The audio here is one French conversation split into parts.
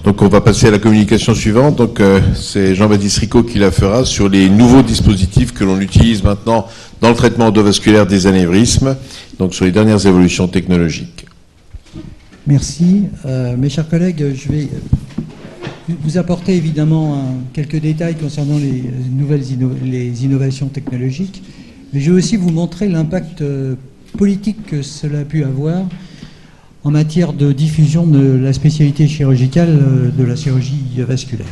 Donc on va passer à la communication suivante. Donc c'est Jean-Baptiste Ricot qui la fera sur les nouveaux dispositifs que l'on utilise maintenant dans le traitement endovasculaire des anévrismes, donc sur les dernières évolutions technologiques. Merci. Mes chers collègues, je vais vous apporter évidemment quelques détails concernant les innovations technologiques, mais je vais aussi vous montrer l'impact politique que cela a pu avoir en matière de diffusion de la spécialité chirurgicale de la chirurgie vasculaire.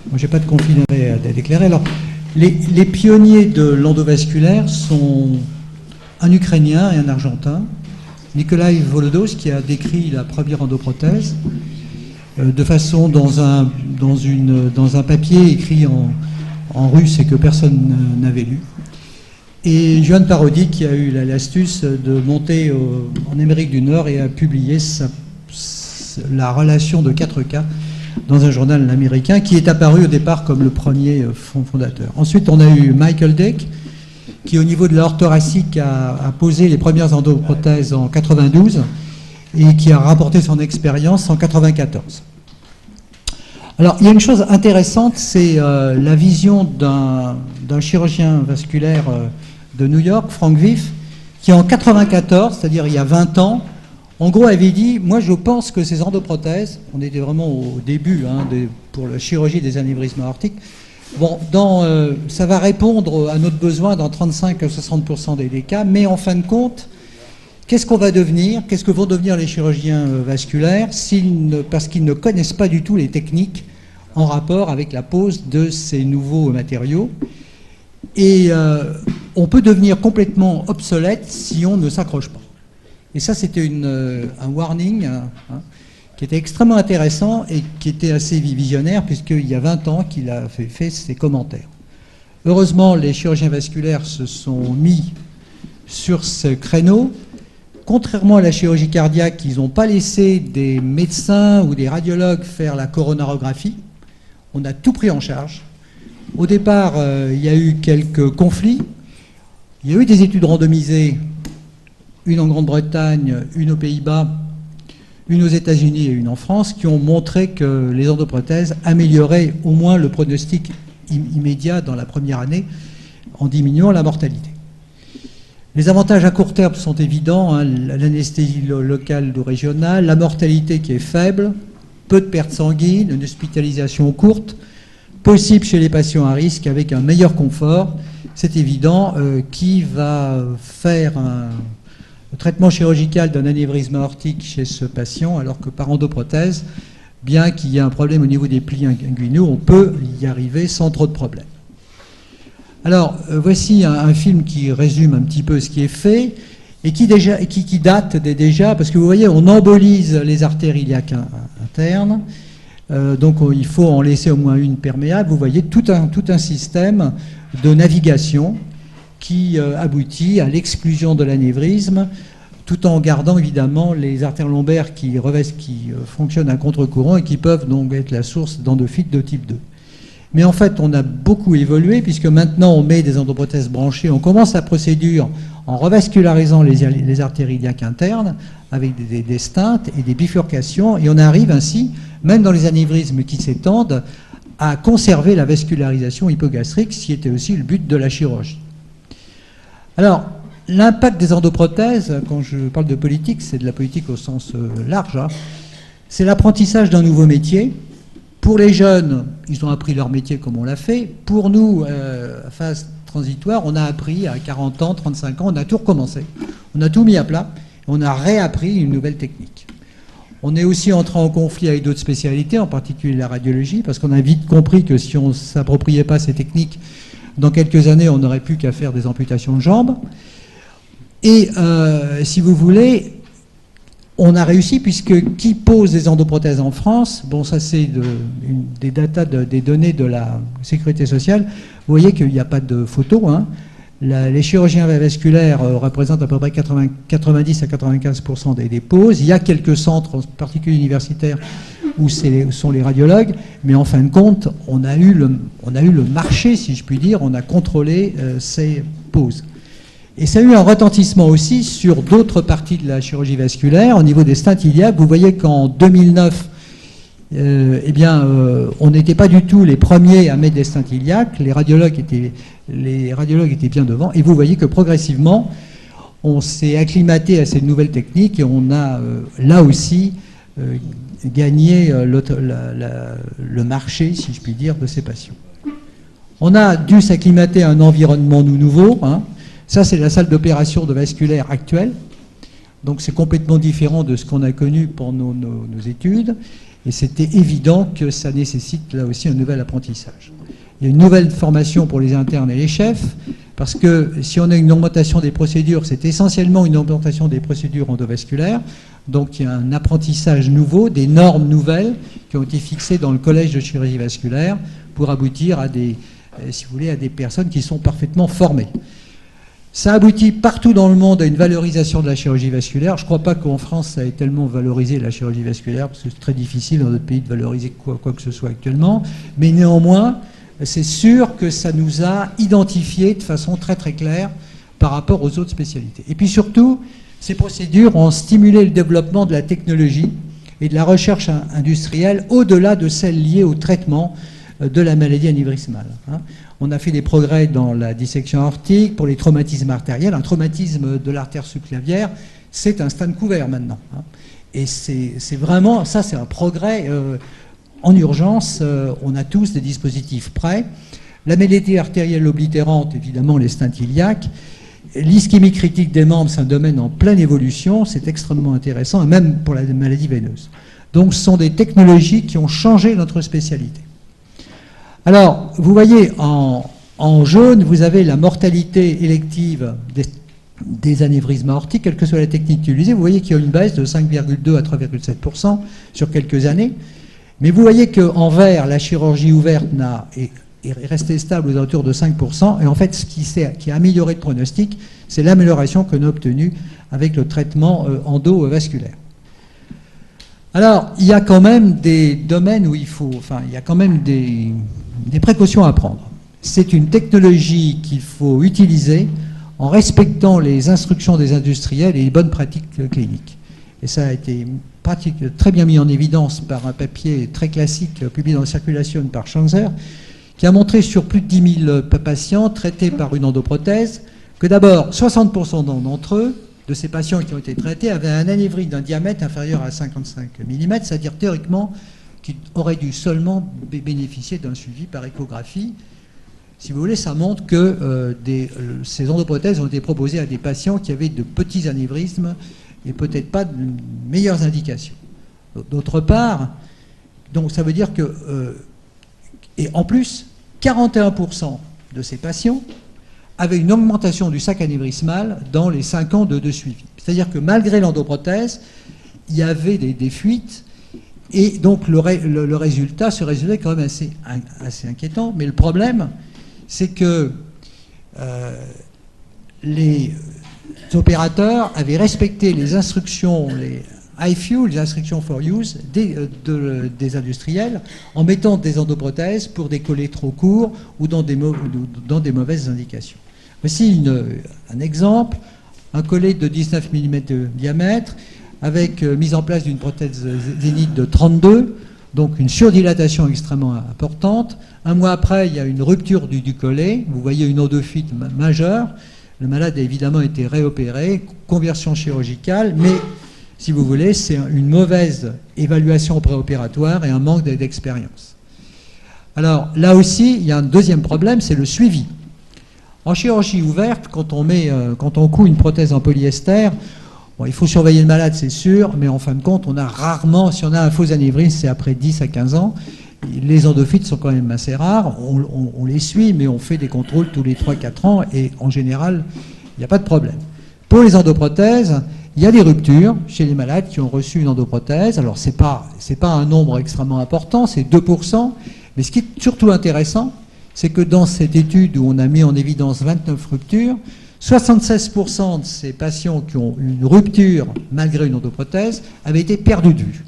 Moi, je n'ai pas de conflit à déclarer. Alors, les pionniers de l'endovasculaire sont un Ukrainien et un Argentin, Nikolai Volodos, qui a décrit la première endoprothèse de façon dans un papier écrit en russe et que personne n'avait lu. Et Johan Parodi, qui a eu l'astuce de monter en Amérique du Nord et a publié la relation de 4 cas dans un journal américain qui est apparu au départ comme le premier fondateur. Ensuite, on a eu Michael Deck, qui au niveau de l'aorte thoracique a posé les premières endoprothèses en 92 et qui a rapporté son expérience en 94. Alors, il y a une chose intéressante, c'est la vision d'un chirurgien vasculaire de New York, Frank Viff, qui en 94, c'est-à-dire il y a 20 ans, en gros avait dit, moi je pense que ces endoprothèses, on était vraiment au début pour la chirurgie des anévrismes aortiques, bon, ça va répondre à notre besoin dans 35 à 60% des cas, mais en fin de compte, qu'est-ce qu'on va devenir? Qu'est-ce que vont devenir les chirurgiens vasculaires parce qu'ils ne connaissent pas du tout les techniques en rapport avec la pose de ces nouveaux matériaux. Et on peut devenir complètement obsolète si on ne s'accroche pas. Et ça, c'était un warning qui était extrêmement intéressant et qui était assez visionnaire, puisqu'il y a 20 ans qu'il a fait ces commentaires. Heureusement, les chirurgiens vasculaires se sont mis sur ce créneau. Contrairement à la chirurgie cardiaque, ils n'ont pas laissé des médecins ou des radiologues faire la coronarographie. On a tout pris en charge. Au départ, il y a eu quelques conflits. Il y a eu des études randomisées, une en Grande-Bretagne, une aux Pays-Bas, une aux États-Unis et une en France, qui ont montré que les endoprothèses amélioraient au moins le pronostic immédiat dans la première année en diminuant la mortalité. Les avantages à court terme sont évidents, l'anesthésie locale ou régionale, la mortalité qui est faible, peu de pertes sanguines, une hospitalisation courte, possible chez les patients à risque avec un meilleur confort. C'est évident, qui va faire le traitement chirurgical d'un anévrisme aortique chez ce patient, alors que par endoprothèse, bien qu'il y ait un problème au niveau des plis inguinaux, on peut y arriver sans trop de problèmes. Alors, voici un film qui résume un petit peu ce qui est fait et qui date déjà, parce que vous voyez, on embolise les artères iliaques internes, donc il faut en laisser au moins une perméable. Vous voyez tout un système de navigation qui aboutit à l'exclusion de l'anévrisme, tout en gardant évidemment les artères lombaires qui fonctionnent à contre-courant et qui peuvent donc être la source d'endophytes de type 2. Mais en fait, on a beaucoup évolué, puisque maintenant on met des endoprothèses branchées, on commence la procédure en revascularisant les artères iliaques internes avec des stents et des bifurcations, et on arrive ainsi, même dans les anévrismes qui s'étendent, à conserver la vascularisation hypogastrique, ce qui était aussi le but de la chirurgie. Alors, l'impact des endoprothèses, quand je parle de politique, c'est de la politique au sens large, c'est l'apprentissage d'un nouveau métier. Pour les jeunes, ils ont appris leur métier comme on l'a fait. Pour nous, à phase transitoire, on a appris à 40 ans, 35 ans, on a tout recommencé. On a tout mis à plat, on a réappris une nouvelle technique. On est aussi entré en conflit avec d'autres spécialités, en particulier la radiologie, parce qu'on a vite compris que si on ne s'appropriait pas ces techniques, dans quelques années, on n'aurait plus qu'à faire des amputations de jambes. Et si vous voulez, on a réussi, puisque qui pose des endoprothèses en France, bon, ça c'est des données de la sécurité sociale, vous voyez qu'il n'y a pas de photos, les chirurgiens vasculaires représentent à peu près 90 à 95% des poses. Il y a quelques centres, en particulier universitaires, où sont les radiologues, mais en fin de compte, on a eu le marché, si je puis dire, on a contrôlé ces poses. Et ça a eu un retentissement aussi sur d'autres parties de la chirurgie vasculaire. Au niveau des stents iliaques, vous voyez qu'en 2009, on n'était pas du tout les premiers à mettre des stents iliaques, les radiologues étaient bien devant, et vous voyez que progressivement, on s'est acclimaté à ces nouvelles techniques et on a là aussi gagné le marché, si je puis dire, de ces patients. On a dû s'acclimater à un environnement nouveau. Hein. Ça, c'est la salle d'opération de vasculaire actuelle. Donc, c'est complètement différent de ce qu'on a connu pendant nos études. Et c'était évident que ça nécessite là aussi un nouvel apprentissage. Il y a une nouvelle formation pour les internes et les chefs, parce que si on a une augmentation des procédures, c'est essentiellement une augmentation des procédures endovasculaires. Donc il y a un apprentissage nouveau, des normes nouvelles qui ont été fixées dans le collège de chirurgie vasculaire pour aboutir à des, si vous voulez, à des personnes qui sont parfaitement formées. Ça aboutit partout dans le monde à une valorisation de la chirurgie vasculaire. Je ne crois pas qu'en France, ça ait tellement valorisé la chirurgie vasculaire, parce que c'est très difficile dans notre pays de valoriser quoi que ce soit actuellement. Mais néanmoins, c'est sûr que ça nous a identifiés de façon très très claire par rapport aux autres spécialités. Et puis surtout, ces procédures ont stimulé le développement de la technologie et de la recherche industrielle au-delà de celles liées au traitement de la maladie anévrismale. On a fait des progrès dans la dissection aortique, pour les traumatismes artériels. Un traumatisme de l'artère subclavienne, c'est un stent couvert maintenant. Et c'est vraiment, ça c'est un progrès en urgence. On a tous des dispositifs prêts. La maladie artérielle oblitérante, évidemment les stents iliaques. L'ischémie critique des membres, c'est un domaine en pleine évolution, c'est extrêmement intéressant, et même pour la maladie veineuse. Donc ce sont des technologies qui ont changé notre spécialité. Alors, vous voyez, en jaune, vous avez la mortalité élective des anévrismes aortiques, quelle que soit la technique utilisée. Vous voyez qu'il y a une baisse de 5,2 à 3,7% sur quelques années. Mais vous voyez qu'en vert, la chirurgie ouverte est restée stable aux alentours de 5%. Et en fait, ce qui a amélioré le pronostic, c'est l'amélioration qu'on a obtenue avec le traitement endovasculaire. Alors, il y a quand même des domaines où il y a quand même des précautions à prendre. C'est une technologie qu'il faut utiliser en respectant les instructions des industriels et les bonnes pratiques cliniques. Et ça a été très bien mis en évidence par un papier très classique publié dans Circulation par Schanzer, qui a montré sur plus de 10 000 patients traités par une endoprothèse que d'abord 60% d'entre eux, de ces patients qui ont été traités, avaient un anévrisme d'un diamètre inférieur à 55 mm, c'est-à-dire théoriquement qu'ils auraient dû seulement bénéficier d'un suivi par échographie. Si vous voulez, ça montre que ces endoprothèses ont été proposées à des patients qui avaient de petits anévrismes et peut-être pas de meilleures indications. D'autre part, donc ça veut dire que, et en plus, 41% de ces patients avaient une augmentation du sac anévrismal dans les 5 ans de suivi. C'est-à-dire que malgré l'endoprothèse, il y avait des fuites, et donc ce résultat est quand même assez inquiétant. Mais le problème, c'est que les opérateurs avaient respecté les instructions, les IFU, les instructions for use des industriels, en mettant des endoprothèses pour des collets trop courts ou dans des mauvaises indications. Voici un exemple, un collet de 19 mm de diamètre avec mise en place d'une prothèse zénith de 32, donc une surdilatation extrêmement importante. Un mois après, il y a une rupture du collet, vous voyez une endophite majeure. Le malade a évidemment été réopéré, conversion chirurgicale, mais si vous voulez, c'est une mauvaise évaluation préopératoire et un manque d'expérience. Alors là aussi, il y a un deuxième problème, c'est le suivi. En chirurgie ouverte, quand on coud une prothèse en polyester, bon, il faut surveiller le malade, c'est sûr, mais en fin de compte, on a rarement, si on a un faux anévrisme, c'est après 10 à 15 ans. Les endophytes sont quand même assez rares, on les suit, mais on fait des contrôles tous les 3-4 ans, et en général, il n'y a pas de problème. Pour les endoprothèses, il y a des ruptures chez les malades qui ont reçu une endoprothèse. Alors, c'est pas un nombre extrêmement important, c'est 2%, mais ce qui est surtout intéressant, c'est que dans cette étude où on a mis en évidence 29 ruptures, 76% de ces patients qui ont une rupture malgré une endoprothèse avaient été perdus de vue.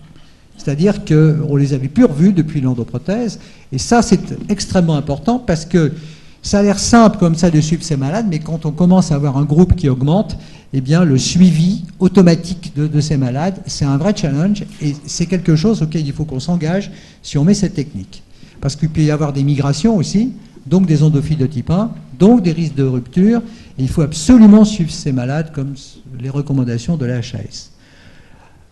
C'est-à-dire qu'on les avait plus revus depuis l'endoprothèse. Et ça, c'est extrêmement important parce que ça a l'air simple comme ça de suivre ces malades, mais quand on commence à avoir un groupe qui augmente, eh bien, le suivi automatique de ces malades. C'est un vrai challenge et c'est quelque chose auquel il faut qu'on s'engage si on met cette technique. Parce qu'il peut y avoir des migrations aussi, donc des endophiles de type 1, donc des risques de rupture. Et il faut absolument suivre ces malades comme les recommandations de la HAS.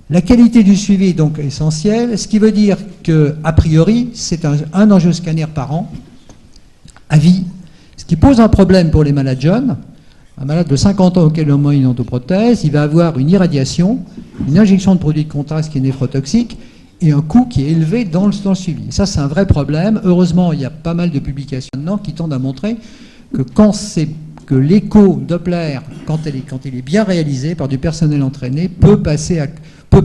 La qualité du suivi est donc essentielle, ce qui veut dire qu'a priori, c'est un angioscanner par an, à vie, ce qui pose un problème pour les malades jeunes. Un malade de 50 ans auquel on met une endoprothèse, il va avoir une irradiation, une injection de produits de contraste qui est néphrotoxique et un coût qui est élevé dans le suivi. Ça, c'est un vrai problème. Heureusement, il y a pas mal de publications maintenant qui tendent à montrer que l'écho Doppler, quand il est bien réalisé par du personnel entraîné, peut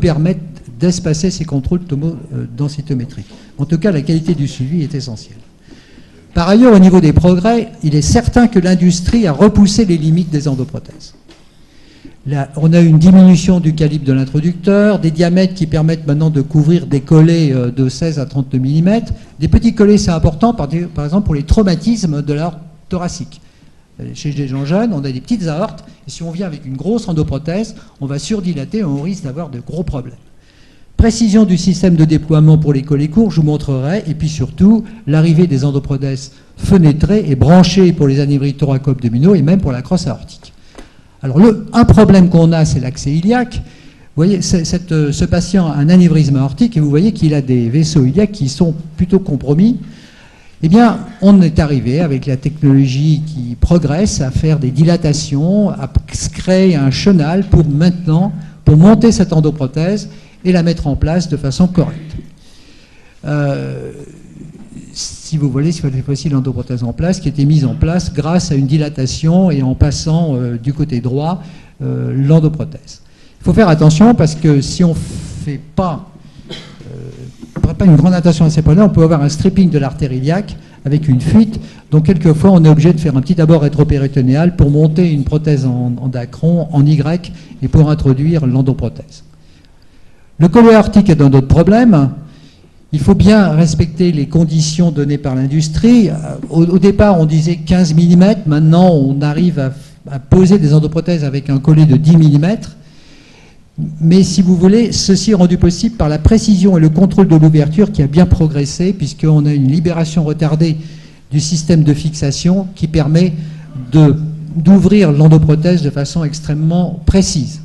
permettre d'espacer ces contrôles densitométriques. En tout cas, la qualité du suivi est essentielle. Par ailleurs, au niveau des progrès, il est certain que l'industrie a repoussé les limites des endoprothèses. Là, on a une diminution du calibre de l'introducteur, des diamètres qui permettent maintenant de couvrir des collets de 16 à 32 mm. Des petits collets, c'est important, par exemple, pour les traumatismes de l'aorte thoracique. Chez des gens jeunes, on a des petites aortes, et si on vient avec une grosse endoprothèse, on va surdilater et on risque d'avoir de gros problèmes. Précision du système de déploiement pour les collets courts, je vous montrerai, et puis surtout, l'arrivée des endoprothèses fenêtrées et branchées pour les anévrismes thoraco-abdominaux et même pour la crosse aortique. Alors, un problème qu'on a, c'est l'accès iliaque. Vous voyez, ce patient a un anévrisme aortique et vous voyez qu'il a des vaisseaux iliaques qui sont plutôt compromis. Eh bien, on est arrivé avec la technologie qui progresse à faire des dilatations, à créer un chenal pour monter cette endoprothèse et la mettre en place de façon correcte. Si vous voulez, cette fois-ci l'endoprothèse en place, qui a été mise en place grâce à une dilatation et en passant du côté droit l'endoprothèse. Il faut faire attention parce que si on ne fait pas une grande attention à ces problèmes, on peut avoir un stripping de l'artère iliaque avec une fuite. Donc quelquefois, on est obligé de faire un petit abord rétropéritonéal pour monter une prothèse en dacron, en Y, et pour introduire l'endoprothèse. Le collet aortique est un autre problème. Il faut bien respecter les conditions données par l'industrie. Au départ, on disait 15 mm. Maintenant, on arrive à poser des endoprothèses avec un collet de 10 mm. Mais si vous voulez, ceci est rendu possible par la précision et le contrôle de l'ouverture qui a bien progressé, puisqu'on a une libération retardée du système de fixation qui permet d'ouvrir l'endoprothèse de façon extrêmement précise.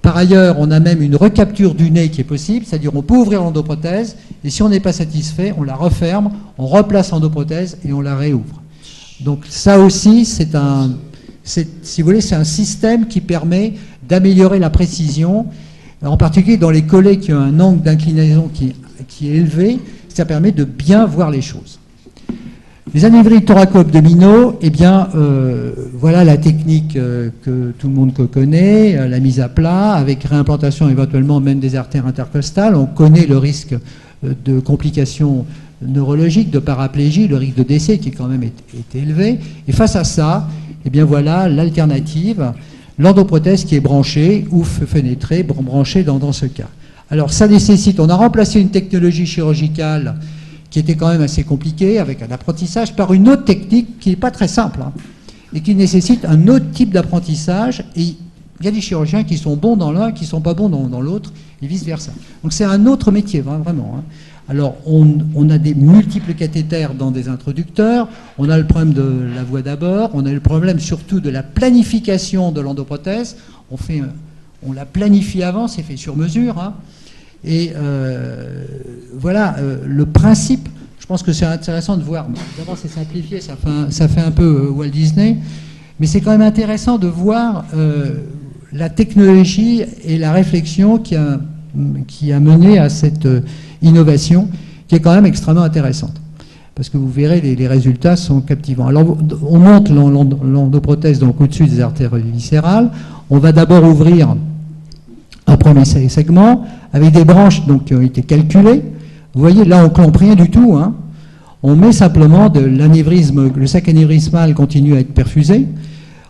Par ailleurs, on a même une recapture du nez qui est possible, c'est-à-dire on peut ouvrir l'endoprothèse, et si on n'est pas satisfait, on la referme, on replace l'endoprothèse et on la réouvre. Donc ça aussi, si vous voulez, c'est un système qui permet d'améliorer la précision, en particulier dans les collets qui ont un angle d'inclinaison qui est élevé, ça permet de bien voir les choses. Les anévrismes thoraco-abdominaux, eh bien, voilà la technique que tout le monde connaît, la mise à plat, avec réimplantation éventuellement même des artères intercostales. On connaît le risque de complications neurologiques, de paraplégie, le risque de décès qui quand même est élevé. Et face à ça, eh bien voilà l'alternative, l'endoprothèse qui est branchée ou fenêtrée, branchée dans ce cas. Alors ça nécessite, on a remplacé une technologie chirurgicale qui était quand même assez compliquée, avec un apprentissage, par une autre technique qui n'est pas très simple, hein, et qui nécessite un autre type d'apprentissage. Et il y a des chirurgiens qui sont bons dans l'un, qui ne sont pas bons dans l'autre, et vice-versa. Donc c'est un autre métier, vraiment. Hein. Alors on a des multiples cathéters dans des introducteurs, on a le problème de la voie d'abord, on a le problème surtout de la planification de l'endoprothèse. On la planifie avant, c'est fait sur mesure, hein. Et voilà, le principe, je pense que c'est intéressant de voir, d'abord c'est simplifié, ça fait un peu Walt Disney, mais c'est quand même intéressant de voir la technologie et la réflexion qui a mené à cette innovation, qui est quand même extrêmement intéressante. Parce que vous verrez, les résultats sont captivants. Alors, on monte l'endoprothèse donc au-dessus des artères viscérales. On va d'abord ouvrir un premier segment avec des branches donc, qui ont été calculées. Vous voyez, là, on ne clampe rien du tout. Hein. On met simplement de l'anévrisme, le sac anévrismal continue à être perfusé.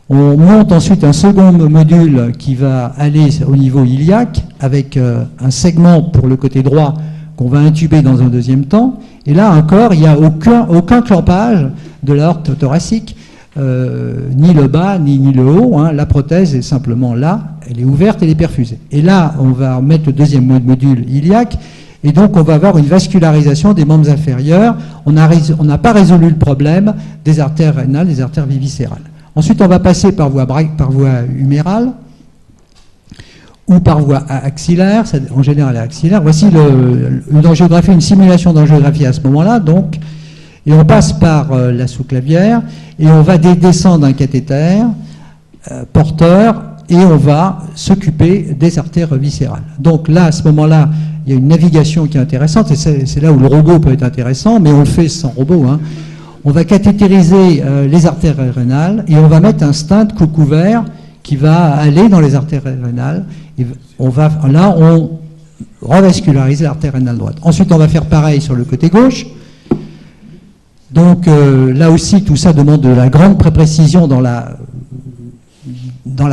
On monte ensuite un second module qui va aller au niveau iliaque avec un segment pour le côté droit qu'on va intuber dans un deuxième temps. Et là encore, il n'y a aucun clampage de l'aorte thoracique. ni le bas, ni le haut. Hein. La prothèse est simplement là, elle est ouverte, elle est perfusée. Et là, on va mettre le deuxième module iliaque, et donc on va avoir une vascularisation des membres inférieurs. On n'a pas résolu le problème des artères rénales, des artères viscérales. Ensuite, on va passer par voie humérale ou par voie axillaire, en général axillaire. Voici une angiographie, une simulation d'angiographie à ce moment-là, donc, et on passe par la sous-clavière, et on va descendre un cathéter porteur, et on va s'occuper des artères viscérales. Donc là, à ce moment-là, il y a une navigation qui est intéressante, et c'est là où le robot peut être intéressant, mais on le fait sans robot. Hein. On va cathétériser les artères rénales, et on va mettre un stent couvert qui va aller dans les artères rénales. Et on revascularise l'artère rénale droite. Ensuite, on va faire pareil sur le côté gauche. Donc là aussi, tout ça demande de la grande précision dans la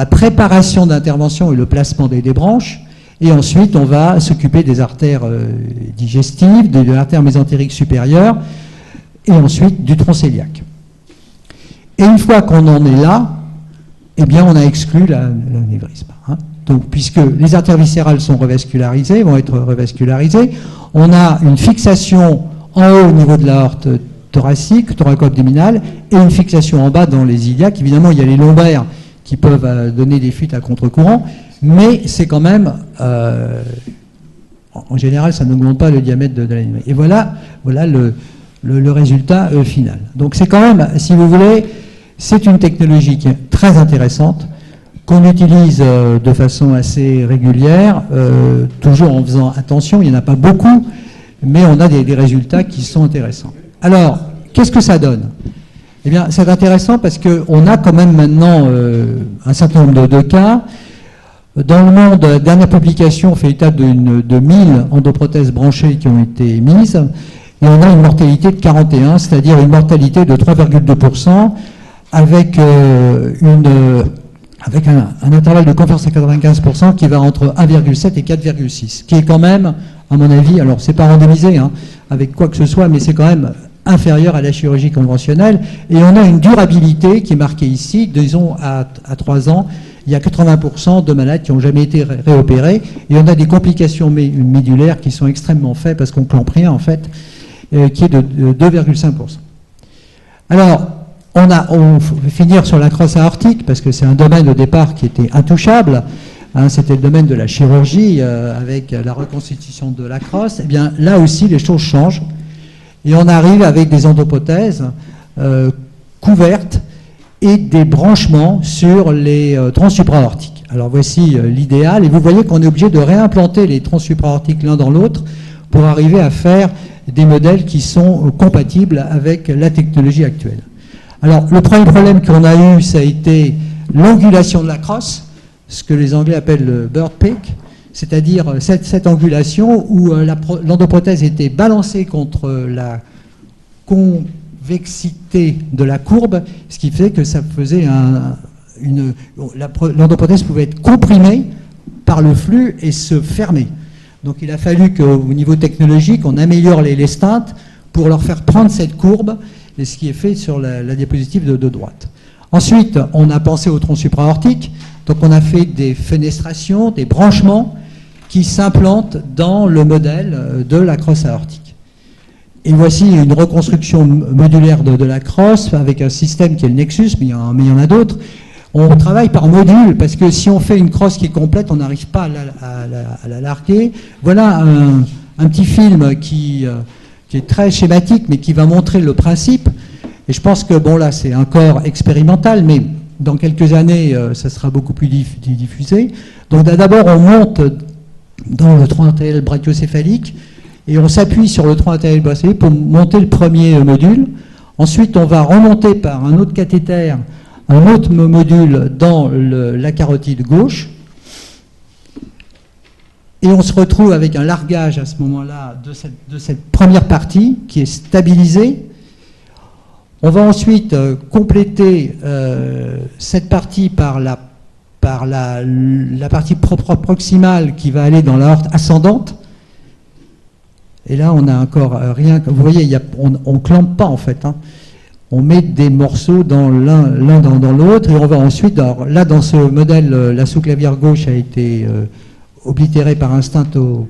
préparation d'intervention et le placement des branches. Et ensuite, on va s'occuper des artères digestives, de l'artère mésentérique supérieure, et ensuite du tronc cœliaque. Et une fois qu'on en est là, eh bien, on a exclu l'anévrisme. Hein. Donc, puisque les artères viscérales sont revascularisées, vont être revascularisées, on a une fixation en haut au niveau de l'aorte thoracique, thoraco-abdominale, et une fixation en bas dans les iliaques. Évidemment, il y a les lombaires qui peuvent donner des fuites à contre-courant, mais c'est quand même, en général, ça n'augmente pas le diamètre de l'anévrisme. Et voilà le résultat final. Donc c'est quand même, si vous voulez, c'est une technologie qui est très intéressante, qu'on utilise de façon assez régulière, toujours en faisant attention, il n'y en a pas beaucoup, mais on a des résultats qui sont intéressants. Alors, qu'est-ce que ça donne? Eh bien, c'est intéressant parce qu'on a quand même maintenant un certain nombre de cas. Dans le monde, la dernière publication fait état de 1000 endoprothèses branchées qui ont été mises, et on a une mortalité de 41, c'est-à-dire une mortalité de 3,2%, avec un intervalle de confiance à 95% qui va entre 1,7 et 4,6, qui est quand même, à mon avis, alors c'est pas randomisé hein, avec quoi que ce soit, mais c'est quand même inférieur à la chirurgie conventionnelle, et on a une durabilité qui est marquée ici, disons à 3 ans, il y a 80% de malades qui n'ont jamais été réopérés, et on a des complications médulaires qui sont extrêmement faibles, parce qu'on ne clampe rien en fait, qui est de 2,5%. Alors, on va finir sur la crosse aortique, parce que c'est un domaine au départ qui était intouchable, hein, c'était le domaine de la chirurgie, avec la reconstitution de la crosse. Eh bien, là aussi, les choses changent, et on arrive avec des endoprothèses couvertes et des branchements sur les troncs supraortiques. Alors voici l'idéal, et vous voyez qu'on est obligé de réimplanter les troncs supraortiques l'un dans l'autre pour arriver à faire des modèles qui sont compatibles avec la technologie actuelle. Alors, le premier problème qu'on a eu, ça a été l'angulation de la crosse, ce que les Anglais appellent le bird pick, c'est-à-dire cette angulation où l'endoprothèse était balancée contre la convexité de la courbe, ce qui fait que ça faisait l'endoprothèse pouvait être comprimée par le flux et se fermer. Donc il a fallu qu'au niveau technologique, on améliore les stents pour leur faire prendre cette courbe, et ce qui est fait sur la diapositive de droite. Ensuite, on a pensé au tronc supraortique, donc on a fait des fenestrations, des branchements qui s'implantent dans le modèle de la crosse aortique. Et voici une reconstruction modulaire de la crosse avec un système qui est le Nexus, mais il y en a d'autres. On travaille par module, parce que si on fait une crosse qui est complète, on n'arrive pas à la larguer. Voilà un petit film qui est très schématique, mais qui va montrer le principe. Et je pense que, bon là, c'est encore expérimental, mais dans quelques années, ça sera beaucoup plus diffusé. Donc d'abord, on monte dans le tronc artériel brachiocéphalique, et on s'appuie sur le tronc artériel brachiocéphalique pour monter le premier module. Ensuite, on va remonter par un autre cathéter, un autre module dans la carotide gauche, et on se retrouve avec un largage à ce moment-là de cette première partie qui est stabilisée. On va ensuite compléter cette partie par la partie proximale qui va aller dans l'aorte ascendante. Et là, on n'a encore rien. Vous voyez, on ne clampe pas en fait. Hein. on met des morceaux dans l'un dans l'autre, et on va ensuite, alors là dans ce modèle, la sous-clavière gauche a été oblitérée par un stent au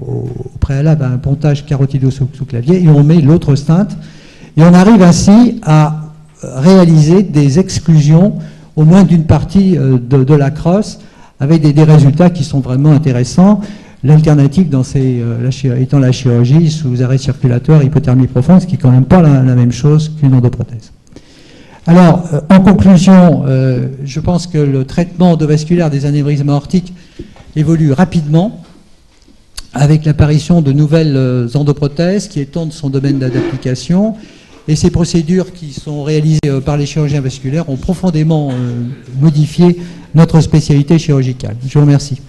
préalable à un pontage carotido sous clavier, et on met l'autre stent, et on arrive ainsi à réaliser des exclusions au moins d'une partie de la crosse, avec des résultats qui sont vraiment intéressants. L'alternative étant la chirurgie sous arrêt circulatoire, hypothermie profonde, ce qui n'est quand même pas la même chose qu'une endoprothèse. Alors, en conclusion, je pense que le traitement endovasculaire des anévrismes aortiques évolue rapidement, avec l'apparition de nouvelles endoprothèses qui étendent son domaine d'application. Et ces procédures qui sont réalisées par les chirurgiens vasculaires ont profondément modifié notre spécialité chirurgicale. Je vous remercie.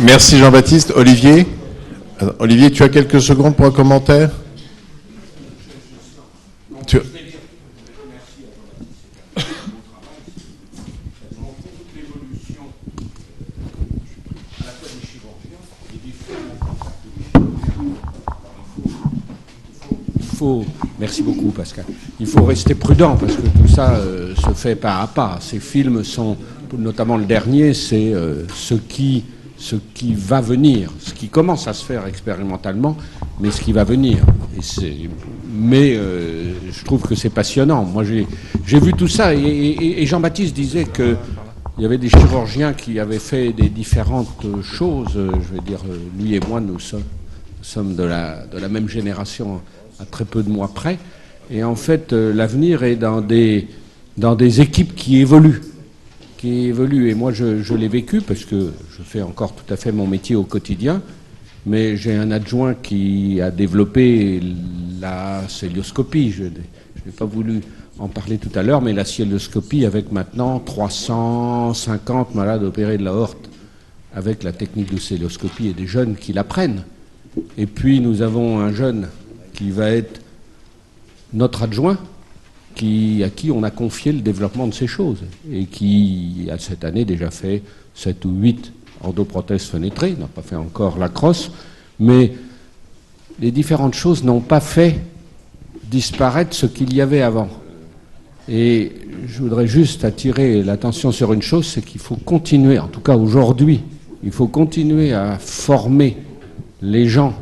Merci Jean-Baptiste. Olivier, tu as quelques secondes pour un commentaire ? Merci beaucoup Pascal. Il faut rester prudent parce que tout ça se fait pas à pas. Ces films sont, notamment le dernier, c'est ce qui va venir, ce qui commence à se faire expérimentalement, mais ce qui va venir. Je trouve que c'est passionnant. Moi j'ai vu tout ça et Jean-Baptiste disait que il y avait des chirurgiens qui avaient fait des différentes choses. Je vais dire, lui et moi, nous sommes de la même génération à très peu de mois près, et en fait l'avenir est dans des équipes qui évoluent, et moi je l'ai vécu parce que je fais encore tout à fait mon métier au quotidien, mais j'ai un adjoint qui a développé la cœlioscopie, je n'ai pas voulu en parler tout à l'heure, mais la cœlioscopie avec maintenant 350 malades opérés de l'aorte avec la technique de cœlioscopie et des jeunes qui l'apprennent. Et puis nous avons un jeune qui va être notre adjoint, à qui on a confié le développement de ces choses, et qui a cette année déjà fait 7 ou 8 endoprothèses fenêtrées, n'a pas fait encore la crosse, mais les différentes choses n'ont pas fait disparaître ce qu'il y avait avant. Et je voudrais juste attirer l'attention sur une chose, c'est qu'il faut continuer, en tout cas aujourd'hui, il faut continuer à former les gens,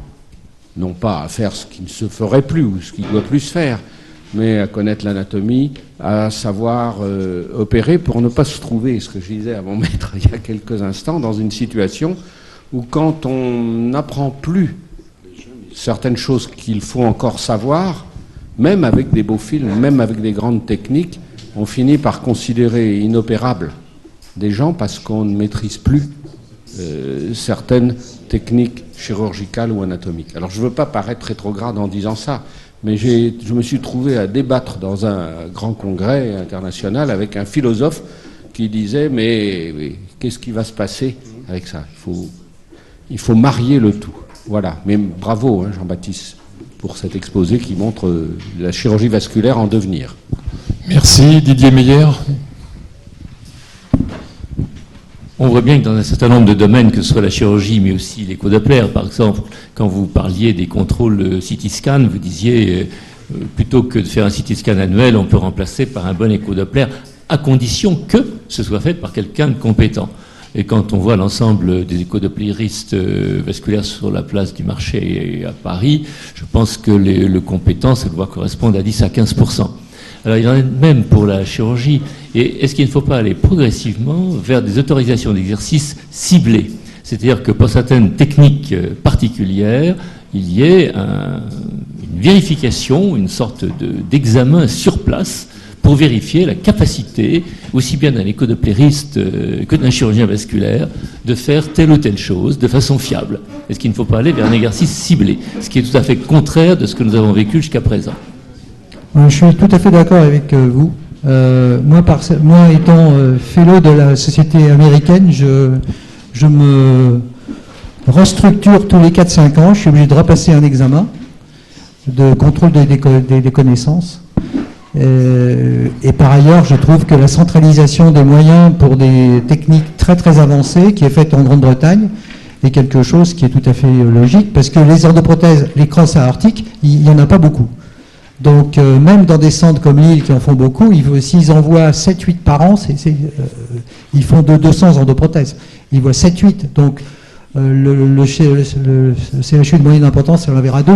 non pas à faire ce qui ne se ferait plus ou ce qui ne doit plus se faire, mais à connaître l'anatomie, à savoir opérer pour ne pas se trouver, ce que je disais à mon maître il y a quelques instants, dans une situation où quand on n'apprend plus certaines choses qu'il faut encore savoir, même avec des beaux films, même avec des grandes techniques, on finit par considérer inopérables des gens parce qu'on ne maîtrise plus certaines techniques chirurgicales ou anatomiques. Alors je ne veux pas paraître rétrograde en disant ça, mais je me suis trouvé à débattre dans un grand congrès international avec un philosophe qui disait mais qu'est-ce qui va se passer avec ça ? Il faut marier le tout. Voilà. Mais bravo hein, Jean-Baptiste pour cet exposé qui montre la chirurgie vasculaire en devenir. Merci. Didier Meyer. On voit bien que dans un certain nombre de domaines, que ce soit la chirurgie, mais aussi l'écho-Doppler, par exemple, quand vous parliez des contrôles CT scan, vous disiez, plutôt que de faire un CT scan annuel, on peut remplacer par un bon écho-Doppler, à condition que ce soit fait par quelqu'un de compétent. Et quand on voit l'ensemble des écho-doppléristes vasculaires sur la place du marché à Paris, je pense que le compétent, ça doit correspondre à 10 à 15%. Alors il en est de même pour la chirurgie. Et est-ce qu'il ne faut pas aller progressivement vers des autorisations d'exercice ciblées ? C'est-à-dire que pour certaines techniques particulières, il y ait une vérification, une sorte d'examen sur place pour vérifier la capacité, aussi bien d'un écho-doppleriste que d'un chirurgien vasculaire, de faire telle ou telle chose de façon fiable. Est-ce qu'il ne faut pas aller vers un exercice ciblé, ce qui est tout à fait contraire de ce que nous avons vécu jusqu'à présent ? Je suis tout à fait d'accord avec vous. Moi étant fellow de la société américaine, je me restructure tous les 4-5 ans. Je suis obligé de repasser un examen de contrôle des connaissances. Et par ailleurs, je trouve que la centralisation des moyens pour des techniques très très avancées, qui est faite en Grande-Bretagne, est quelque chose qui est tout à fait logique, parce que les endoprothèses, les crosses aortiques, il n'y en a pas beaucoup. Donc, même dans des centres comme Lille qui en font beaucoup, s'ils envoient 7-8 par an, ils font 200 endoprothèses. Ils voient 7-8. Donc, le CHU de moyenne importance, on en verra 2.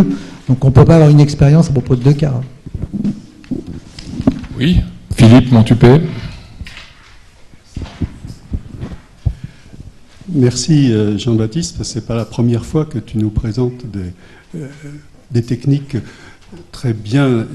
Donc, on ne peut pas avoir une expérience à propos de 2 cas. Oui, Philippe Montupet. Merci Jean-Baptiste, parce que ce n'est pas la première fois que tu nous présentes des techniques très bien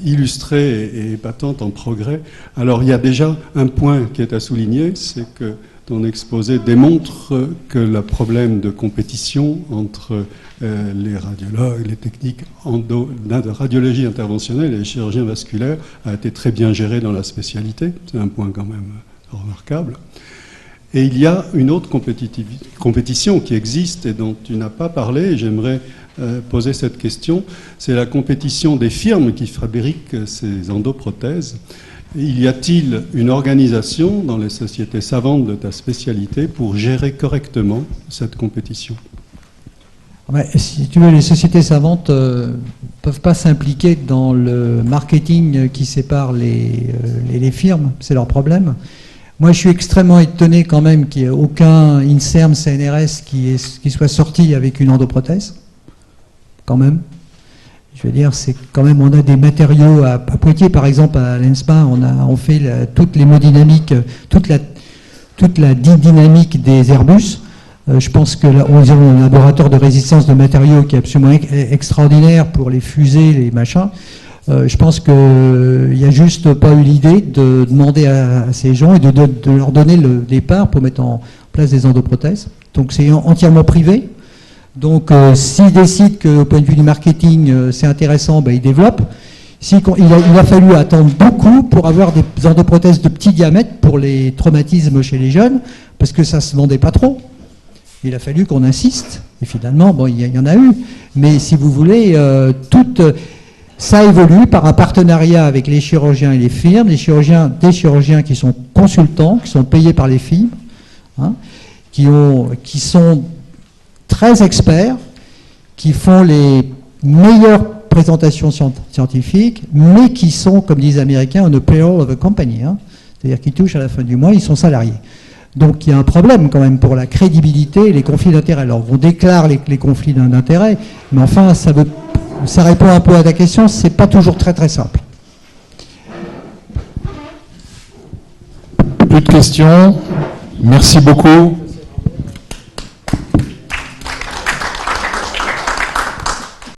illustrées et épatantes en progrès. Alors il y a déjà un point qui est à souligner, c'est que ton exposé démontre que le problème de compétition entre les radiologues, les techniques de radiologie interventionnelle et les chirurgiens vasculaires a été très bien géré dans la spécialité. C'est un point quand même remarquable. Et il y a une autre compétition qui existe et dont tu n'as pas parlé, et j'aimerais poser cette question, c'est la compétition des firmes qui fabriquent ces endoprothèses. Y a-t-il une organisation dans les sociétés savantes de ta spécialité pour gérer correctement cette compétition ? Si tu veux, les sociétés savantes ne peuvent pas s'impliquer dans le marketing qui sépare les firmes, c'est leur problème. Moi, je suis extrêmement étonné quand même qu'il n'y ait aucun INSERM, CNRS qui soit sorti avec une endoprothèse, quand même. Je veux dire, c'est quand même, on a des matériaux à Poitiers, par exemple, à l'ENSPA, on fait toute l'hémodynamique, toute la dynamique des Airbus. Je pense que là, on a un laboratoire de résistance de matériaux qui est absolument extraordinaire pour les fusées, les machins. Je pense qu'il n'y a juste pas eu l'idée de demander à ces gens et de leur donner le départ pour mettre en place des endoprothèses. Donc c'est entièrement privé. Donc s'ils décident qu'au point de vue du marketing c'est intéressant, ils développent. Il a fallu attendre beaucoup pour avoir des endoprothèses de petit diamètre pour les traumatismes chez les jeunes, parce que ça ne se vendait pas trop. Il a fallu qu'on insiste. Et finalement, il y en a eu. Mais si vous voulez, ça évolue par un partenariat avec les chirurgiens et les firmes, des chirurgiens qui sont consultants, qui sont payés par les firmes, qui sont très experts, qui font les meilleures présentations scientifiques, mais qui sont, comme disent les Américains, on a payroll of a company, c'est-à-dire qu'ils touchent à la fin du mois, ils sont salariés. Donc il y a un problème quand même pour la crédibilité et les conflits d'intérêts. Alors on déclare les conflits d'intérêts, mais enfin ça répond un peu à ta question, c'est pas toujours très très simple. Plus de questions. Merci beaucoup.